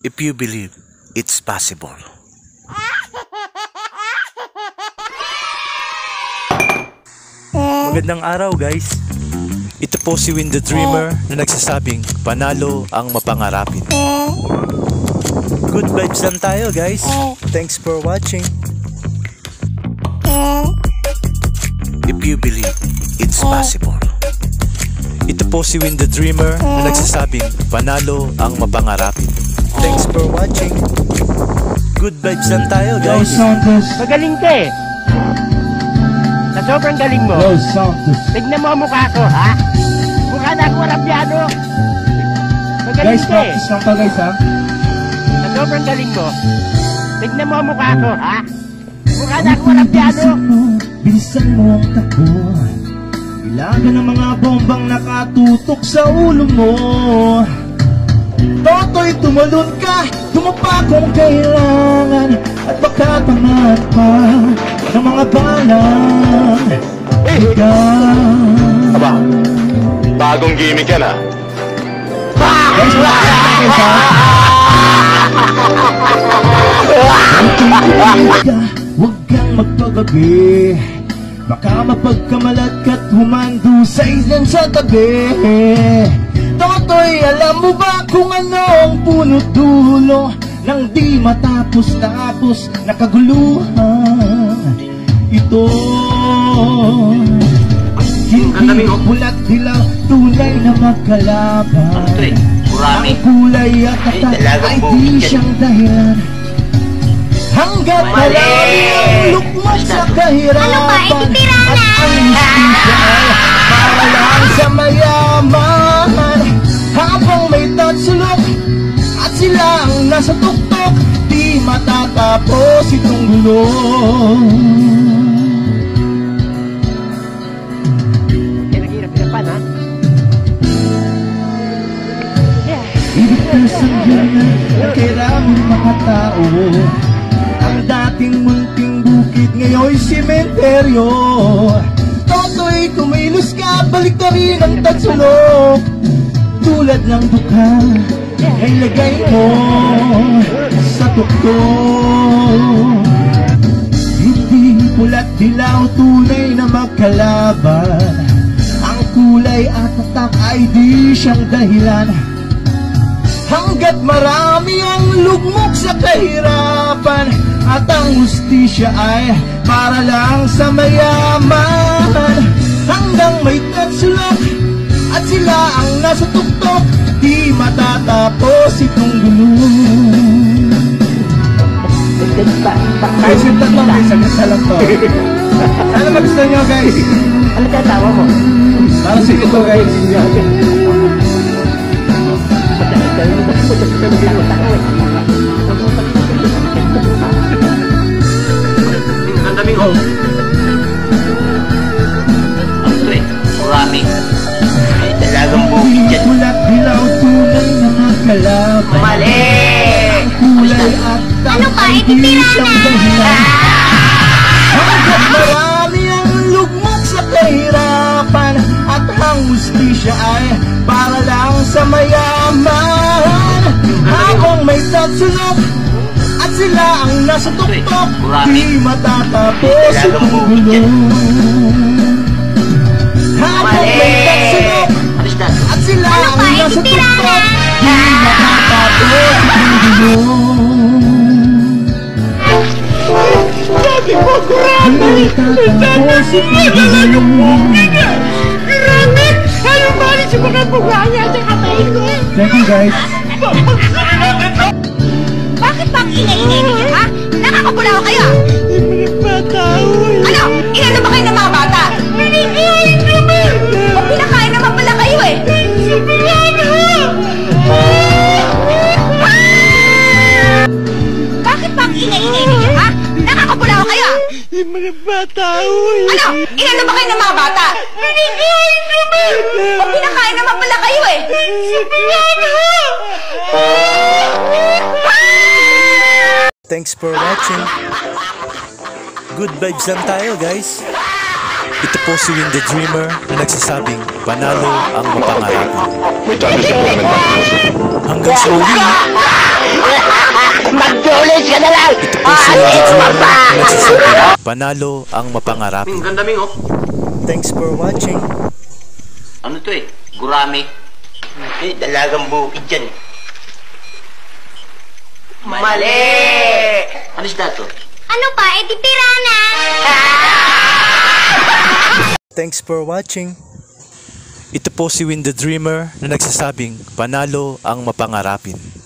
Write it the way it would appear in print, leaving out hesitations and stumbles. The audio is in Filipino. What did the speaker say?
if you believe it's possible. Magandang araw guys. Ito po si Win the Dreamer na nagsasabing panalo ang mapangarapin. Good vibes lang tayo guys. Thanks for watching. If you believe it's possible. Ito po si Win the Dreamer na nagsasabing panalo ang mapangarapin. Thanks for watching. Good vibes lang tayo guys. Magaling ka eh. Sa sobrang galing mo, tignan mo ang mukha ko, ha? Mukha na ako arabyado. Magaling ka eh. Guys, practice lang pa guys, ha? Sa sobrang galing mo, tignan mo ang mukha ko, ha? Mukha na ako arabyado. Bilisan mo ang takbo. Ilagan ang mga bombang nakatutok sa ulo mo. Toto'y tumalon ka, tumapa kung kailangan, at baka tamaan pa ng mga balang ikaw. Aba, bagong gimmick yan ha. Guys, huwag kang magpagabi. Baka mapagkamalat ka't humando sa ilan sa tabi. Toto'y alam mo ba kung ano ang punot dulo nang di matapos-tapos na kaguluhan? Ito hindi bulat dilaw, tunay na magkalaban. Ang kulay at tatak ay di siyang dahilan. Hanggat marami ang lukmok sa kahirapan, at ang istisya ay para lang sa mayaman. Habang may tatsulok at sila ang nasa tuktok, di matatapos itong gulo. Pinaghirap-hirapan, ha? Ibig na sangganan kay raming mga tao. Ang dating munting bukid ngayon'y simenteryo. Toto'y kumilos ka, balik na rin ang tatsulok. Tulad ng dukha ay lagay mo sa tuktok. Hindi pula't dilaw, tunay na magkalaban. Ang kulay at tatak ay di siyang dahilan. Hanggat marami ang lugmok sa kahirapan, at ang hustisya ay para lang sa mayaman. Hanggang may tatsulok at sila ang nasa tuktok, di matatapos itong gulo. Guys, yung tatlong guys, agad sa lang to. Ano ba gusto nyo guys? Ano ka tawa mo? Para sa ito guys. Ang daming ho. Ang ito eh, maraming. Ay, talagang bukid yan. Kulak dilaw, tunay na magkalaban. Mali! Kulay at Ano ba? Ititira na! Hanggat marami ang lugmok sa kahirapan, at ang hustisya ay para lang sa mayaman. Habang may tatsulok at sila ang nasa tuktok, di matatapos itong gulo. Habang may tatsulok at sila ang nasa tuktok, di matatapos itong gulo. Sabi ko, grabe! Sabi ko, madala yung bukid niya! Grabe! Ayaw balik sa mga buga niya sa kamay ko! Thank you guys. Bakit bang ingay-ingay ninyo, ha? Nakakabula ko kayo! Mga bata, Ano? Inano ba kayo ng mga bata? pinakain naman! O pinakain naman pala kayo eh! Sabihan ha! Bakit bang ingay-ingay ninyo, ha? Nakakabula ko kayo! Yung mga bata, Ano? Inano ba kayo ng mga bata? pinakain naman! O pinakain naman pala kayo eh! Sabihan ha! Thanks for watching. Good vibes lang tayo guys. Ito po si Win the Dreamer na nagsasabing panalo ang mapangarapin. May tabi sa buwan ng Hanggang sa uli. Umalis ka na lang! Ito po si Windy the Dreamer na nagsasabing panalo ang mapangarapin. Ming, ganda Ming, oh. Thanks for watching. Ano to eh? Gurami. Dalagang bukid yan. Mali! Ano isda to? Ano pa? Eh, di pirana! Thanks for watching. Ito po si Windy the Dreamer na nagsasabing panalo ang mapangarapin.